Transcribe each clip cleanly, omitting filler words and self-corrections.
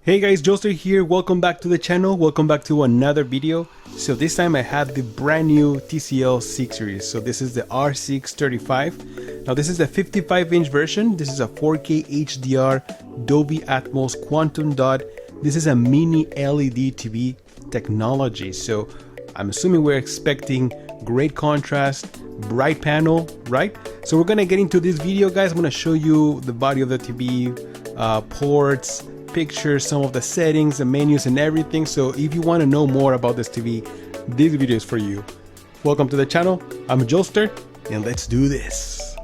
Hey guys, Lustre here. Welcome back to the channel. Welcome back to another video. So this time I have the brand new TCL 6 series. So this is the R635. Now this is the 55-inch version. This is a 4K HDR Dolby Atmos quantum dot. This is a mini LED TV technology. So I'm assuming we're expecting great contrast, bright panel, right? So we're gonna get into this video, guys. I'm gonna show you the body of the TV, ports, pictures, some of the settings, the menus and everything. So if you want to know more about this TV, this video is for you. Welcome to the channel. I'm Lustre and let's do this.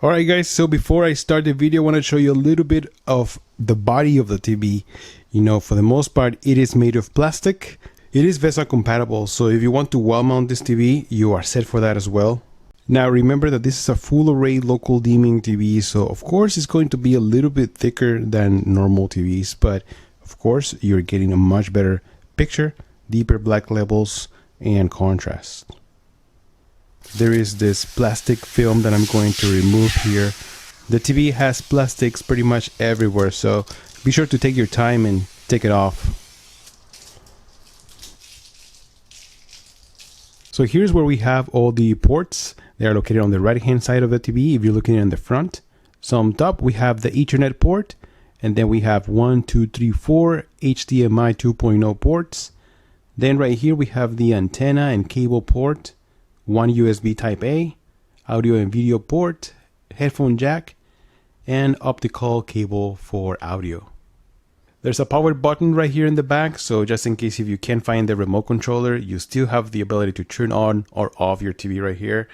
Alright guys, so before I start the video, I want to show you a little bit of the body of the TV. You know, for the most part, it is made of plastic. It is VESA compatible, so if you want to wall mount this TV, you are set for that as well. Now remember that this is a full array local dimming TV, so of course it's going to be a little bit thicker than normal TVs, but of course you're getting a much better picture, deeper black levels and contrast. There is this plastic film that I'm going to remove here. The TV has plastics pretty much everywhere, so be sure to take your time and take it off. So here's where we have all the ports. They are located on the right hand side of the TV if you're looking in the front. So on top we have the Ethernet port, and then we have 1, 2, 3, 4 HDMI 2.0 ports. Then right here we have the antenna and cable port, one USB type A, audio and video port, headphone jack, and optical cable for audio. There's a power button right here in the back, so just in case if you can't find the remote controller, you still have the ability to turn on or off your TV right here.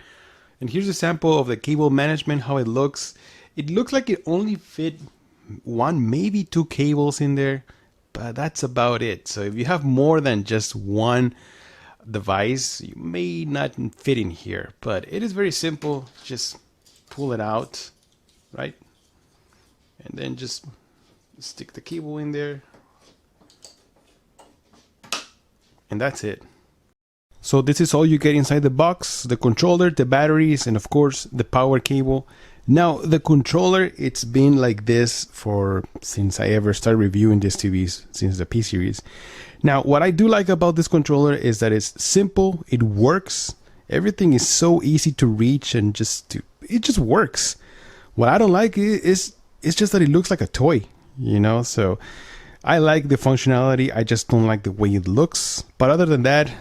And here's a sample of the cable management, how it looks. It looks like it only fit one, maybe two cables in there, but that's about it. So if you have more than just one device, you may not fit in here, but it is very simple. Just pull it out, right? And then just stick the cable in there, and that's it. So this is all you get inside the box: the controller, the batteries, and of course the power cable. Now the controller, it's been like this since I ever started reviewing these TVs, since the P series. Now what I do like about this controller is that it's simple, it works, everything is so easy to reach, and it just works. What I don't like is it's just that it looks like a toy, you know. So I like the functionality, I just don't like the way it looks, but other than that,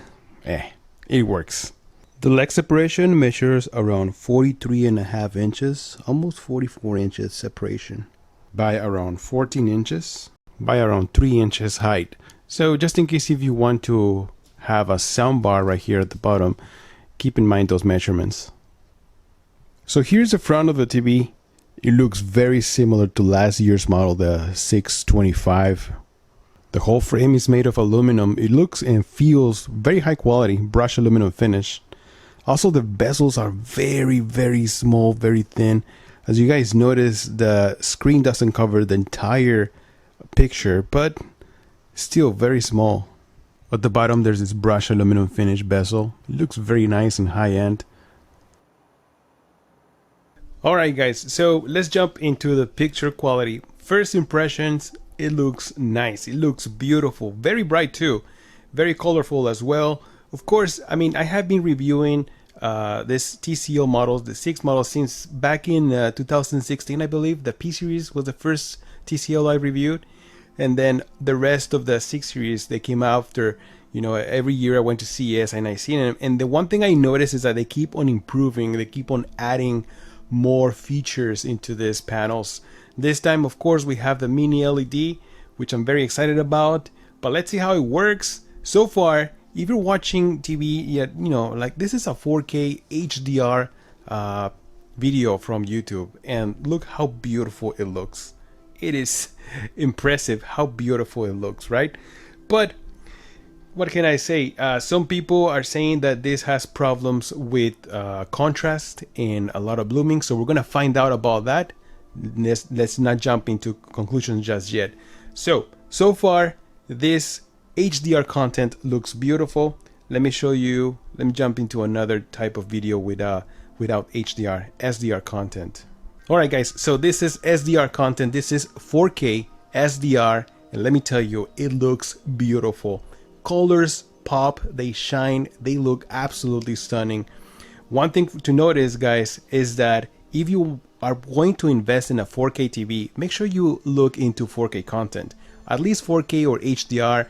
it works. The leg separation measures around 43.5 inches, almost 44 inches separation, by around 14 inches, by around 3 inches height. So just in case if you want to have a sound bar right here at the bottom, keep in mind those measurements. So here's the front of the TV. It looks very similar to last year's model, the 625. The whole frame is made of aluminum. It looks and feels very high quality, brushed aluminum finish. Also the bezels are very, very small, very thin. As you guys notice, the screen doesn't cover the entire picture, but still very small. At the bottom there's this brushed aluminum finish bezel. It looks very nice and high end. Alright guys, so let's jump into the picture quality. First impressions, it looks nice, it looks beautiful, very bright too, very colorful as well. Of course, I mean, I have been reviewing this TCL models, the 6 models, since back in 2016, I believe. The P series was the first TCL I reviewed, and then the rest of the 6 series, they came after. You know, every year I went to CES and I seen them, and the one thing I noticed is that they keep on improving, they keep on adding more features into these panels. This time, of course, we have the mini LED, which I'm very excited about, but let's see how it works. So far, if you're watching TV, you know, like this is a 4K HDR video from YouTube, and look how beautiful it looks. It is impressive how beautiful it looks, right? But what can I say? Some people are saying that this has problems with contrast and a lot of blooming, so we're gonna find out about that. Let's not jump into conclusions just yet. So far this HDR content looks beautiful. Let me show you. Let me jump into another type of video without HDR, SDR content. Alright guys, so this is SDR content. This is 4K SDR, and let me tell you, it looks beautiful. Colors pop, they shine, they look absolutely stunning. One thing to notice, guys, is that if you are going to invest in a 4K TV, make sure you look into 4K content, at least 4K or HDR.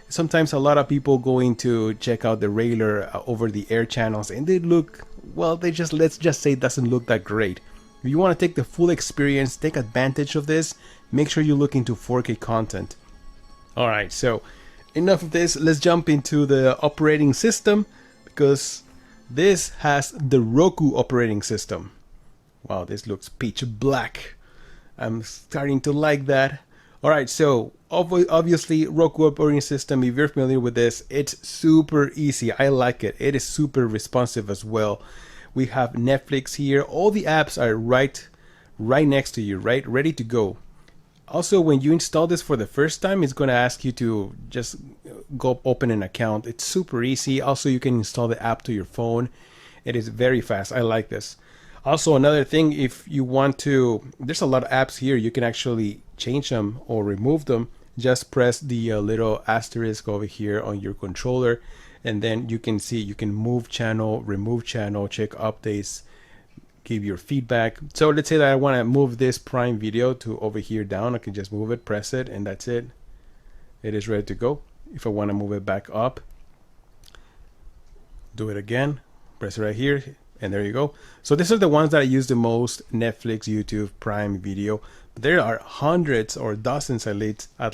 Sometimes a lot of people go into check out the regular over-the-air channels, and they look, well, they just, let's just say, doesn't look that great. If you want to take the full experience, take advantage of this, make sure you look into 4K content. Alright, so enough of this, let's jump into the operating system, because this has the Roku operating system. Wow, this looks pitch black. I'm starting to like that. Alright, so obviously Roku operating system, if you're familiar with this, it's super easy. I like it. It is super responsive as well. We have Netflix here. All the apps are right next to you, right? Ready to go. Also, when you install this for the first time, it's going to ask you to just go open an account. It's super easy. Also, you can install the app to your phone. It is very fast. I like this. Also, another thing, if you want to, there's a lot of apps here. You can actually change them or remove them. Just press the little asterisk over here on your controller, and then you can see you can move channel, remove channel, check updates, give your feedback. So let's say that I want to move this Prime Video to over here down. I can just move it, press it, and that's it. It is ready to go. If I want to move it back up, do it again, press it right here, and there you go. So these are the ones that I use the most: Netflix, YouTube, Prime Video. But there are hundreds or dozens at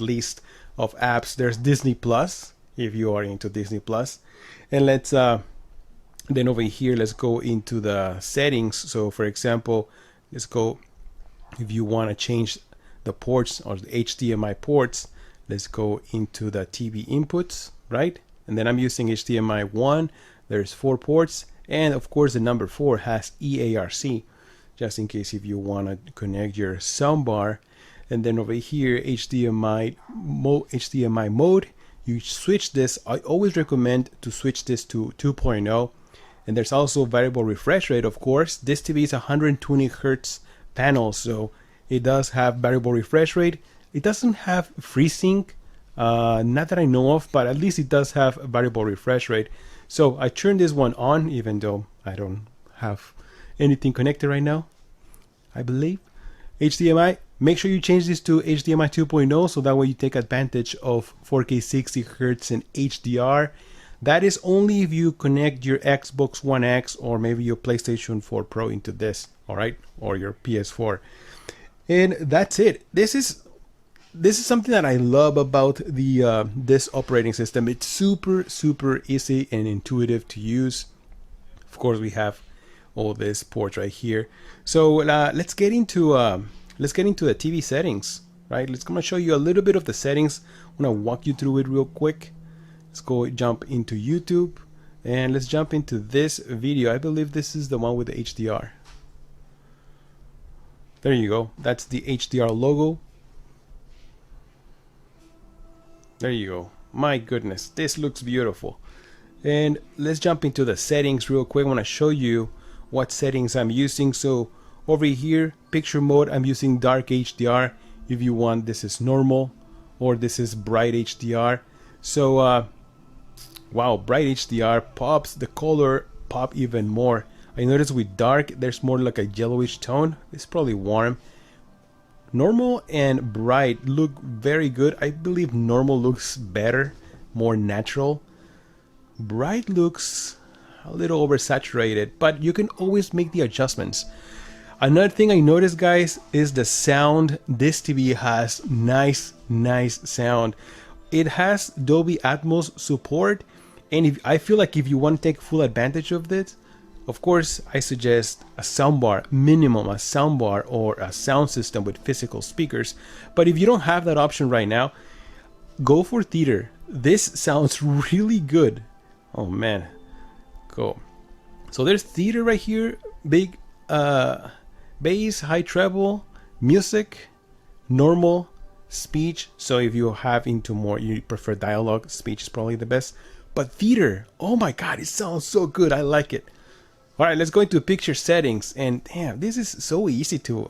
least of apps. There's Disney Plus, if you are into Disney Plus. And let's then over here, let's go into the settings. So for example, let's go, if you want to change the ports or the HDMI ports, let's go into the TV inputs, right? And then I'm using HDMI 1. There's 4 ports, and of course the number 4 has eARC, just in case if you want to connect your soundbar. And then over here, HDMI mode, you switch this. I always recommend to switch this to 2.0. And there's also variable refresh rate, of course. This TV is 120 Hertz panel, so it does have variable refresh rate. It doesn't have FreeSync, not that I know of, but at least it does have a variable refresh rate. So I turned this one on, even though I don't have anything connected right now, I believe. HDMI, make sure you change this to HDMI 2.0, so that way you take advantage of 4K 60 Hertz and HDR. That is only if you connect your Xbox One X or maybe your PlayStation 4 Pro into this, all right, or your PS4. And that's it. This is something that I love about the this operating system. It's super easy and intuitive to use. Of course, we have all this ports right here. So let's get into the TV settings, right? Let's come and show you a little bit of the settings. I'm gonna walk you through it real quick. Let's go jump into YouTube, and let's jump into this video. I believe this is the one with the HDR. There you go. That's the HDR logo. There you go. My goodness, this looks beautiful. And let's jump into the settings real quick. I want to show you what settings I'm using. So over here, picture mode, I'm using dark HDR. If you want, this is normal, or this is bright HDR. So wow, bright HDR pops the color pop even more. I notice with dark, there's more like a yellowish tone. It's probably warm. Normal and bright look very good. I believe normal looks better, more natural. Bright looks a little oversaturated, but you can always make the adjustments. Another thing I noticed, guys, is the sound. This TV has nice sound. It has Dolby Atmos support, and I feel like if you want to take full advantage of this, of course, I suggest a soundbar, minimum a soundbar or a sound system with physical speakers. But if you don't have that option right now, go for theater. This sounds really good. Oh man, go. So there's theater right here, big bass, high treble, music, normal, speech. So if you have into more, you prefer dialogue, speech is probably the best. But theater, oh my god, it sounds so good. I like it. All right, let's go into picture settings, and damn, this is so easy to.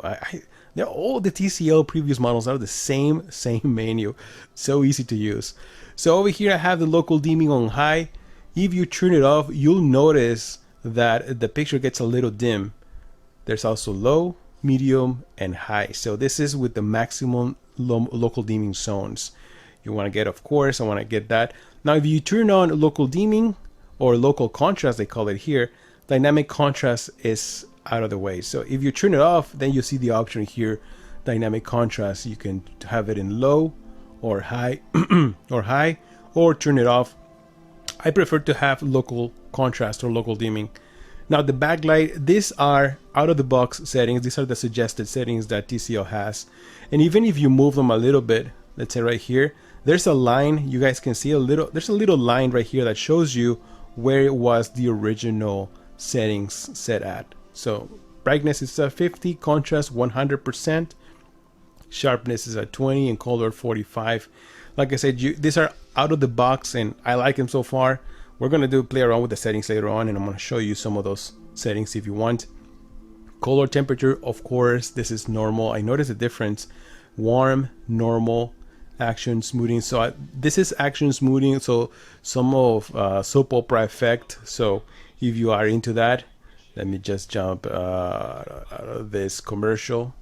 They're all the TCL previous models are the same menu, so easy to use. So over here I have the local dimming on high. If you turn it off, you'll notice that the picture gets a little dim. There's also low, medium, and high. So this is with the maximum local dimming zones. You want to get, of course, I want to get that. Now, if you turn on local dimming or local contrast, they call it here, dynamic contrast is out of the way. So if you turn it off, then you see the option here, dynamic contrast. You can have it in low or high or turn it off. I prefer to have local contrast or local dimming. Now the backlight, these are out of the box settings. These are the suggested settings that TCL has. And even if you move them a little bit, let's say right here, there's a line, you guys can see there's a little line right here that shows you where it was the original settings set at. So brightness is at 50, contrast 100%, sharpness is at 20, and color 45. Like I said, these are out of the box and I like them so far. We're gonna play around with the settings later on, and I'm gonna show you some of those settings if you want. Color temperature, of course, this is normal. I notice a difference. Warm, normal, action smoothing. So this is action smoothing, so some of soap opera effect. So if you are into that, let me just jump out of this commercial.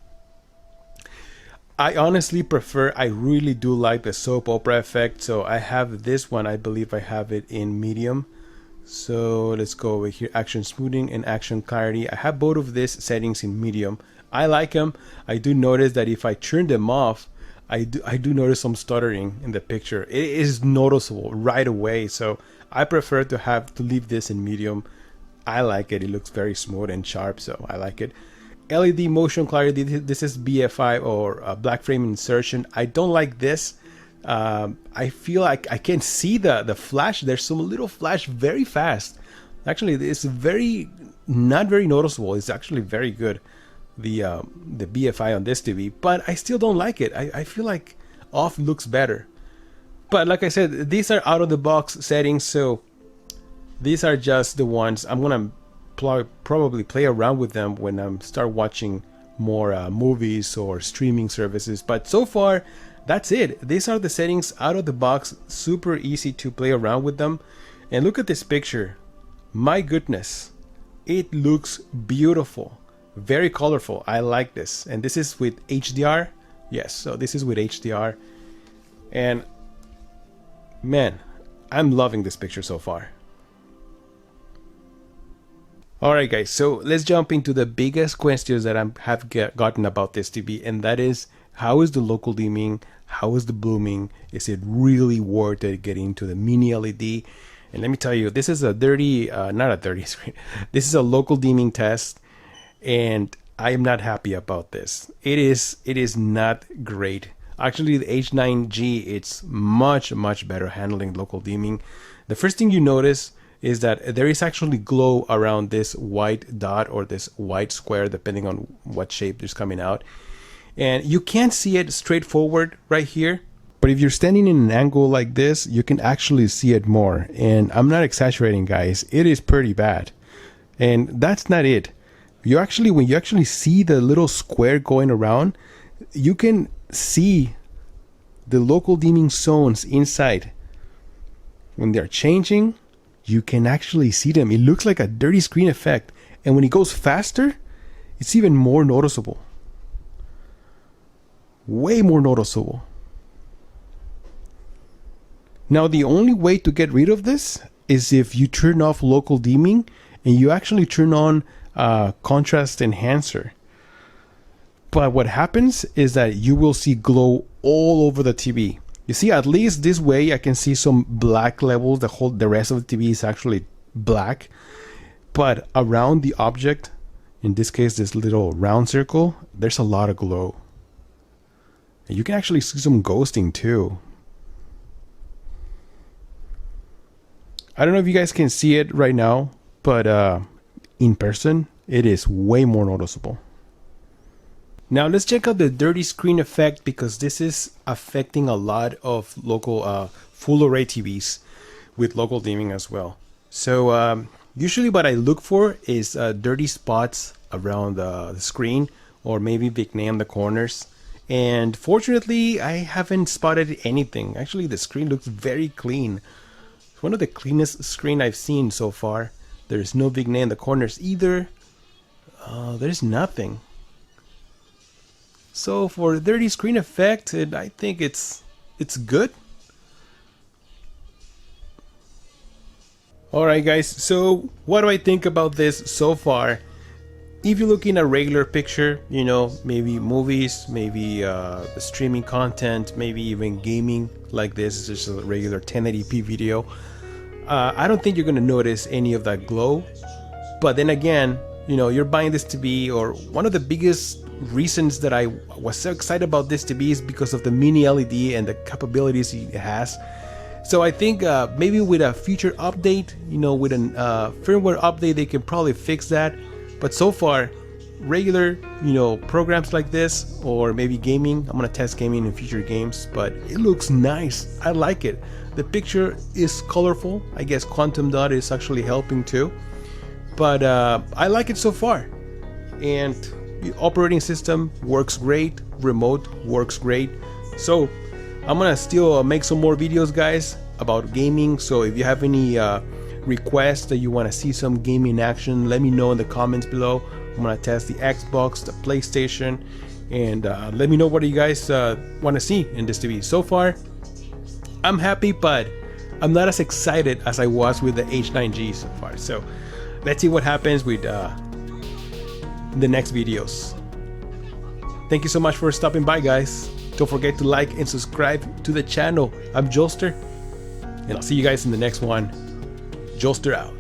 I honestly prefer, I really do like the soap opera effect. So I have this one, I believe I have it in medium. So let's go over here, action smoothing and action clarity. I have both of these settings in medium. I like them. I do notice that if I turn them off, I do notice some stuttering in the picture. It is noticeable right away. So I prefer to leave this in medium. I like it. It looks very smooth and sharp, so I like it. LED motion clarity, this is BFI or black frame insertion. I don't like this. I feel like I can see the flash. There's some little flash very fast. Actually, it's not very noticeable. It's actually very good, the BFI on this TV, but I still don't like it. I feel like off looks better. But like I said, these are out of the box settings, so these are just the ones I'm gonna probably play around with them when I start watching more movies or streaming services. But so far, that's it. These are the settings out of the box, super easy to play around with them. And look at this picture. My goodness, it looks beautiful, very colorful. I like this. And this is with HDR. Yes, so this is with HDR. And man, I'm loving this picture so far. Alright guys, so let's jump into the biggest questions that I have gotten about this TV, and that is, how is the local dimming? How is the blooming? Is it really worth it getting into the mini LED? And let me tell you, this is a not a dirty screen. This is a local dimming test, and I am not happy about this. It is not great. Actually, the H9G, it's much better handling local dimming. The first thing you notice is that there is actually glow around this white dot or this white square, depending on what shape is coming out. And you can't see it straightforward right here, but if you're standing in an angle like this, you can actually see it more. And I'm not exaggerating, guys, it is pretty bad. And that's not it. When you actually see the little square going around, you can see the local dimming zones inside. When they're changing, you can actually see them. It looks like a dirty screen effect. And when it goes faster, it's even more noticeable. Way more noticeable. Now, the only way to get rid of this is if you turn off local dimming and you actually turn on contrast enhancer. But what happens is that you will see glow all over the TV. You see, at least this way I can see some black levels. The rest of the TV is actually black. But around the object, in this case this little round circle, there's a lot of glow. And you can actually see some ghosting too. I don't know if you guys can see it right now, but in person it is way more noticeable. Now let's check out the dirty screen effect, because this is affecting a lot of local full array TVs with local dimming as well. So Usually what I look for is dirty spots around the screen, or maybe vignette on the corners. And fortunately, I haven't spotted anything. Actually, the screen looks very clean. It's one of the cleanest screen I've seen so far. There's no vignette in the corners either. There's nothing. So for dirty screen effect, I think it's good. Alright guys, so what do I think about this so far? If you're looking at a regular picture, you know, maybe movies, maybe streaming content, maybe even gaming like this, is just a regular 1080p video, I don't think you're going to notice any of that glow. But then again, you know, you're buying this TV, or one of the biggest reasons that I was so excited about this TV is because of the mini LED and the capabilities it has. So I think maybe with a future update, you know, with a firmware update, they can probably fix that. But so far, regular, you know, programs like this, or maybe gaming, I'm gonna test gaming in future games, but it looks nice. I like it. The picture is colorful. I guess Quantum Dot is actually helping too. But I like it so far. And the operating system works great. Remote works great. So I'm gonna still make some more videos, guys, about gaming. So if you have any requests that you want to see some gaming action, let me know in the comments below. I'm gonna test the Xbox, the PlayStation, and let me know what you guys want to see in this TV. So far, I'm happy, but I'm not as excited as I was with the H9G so far. So let's see what happens with the next videos. Thank you so much for stopping by, guys. Don't forget to like and subscribe to the channel. I'm Jolster, and I'll see you guys in the next one. Jolster out.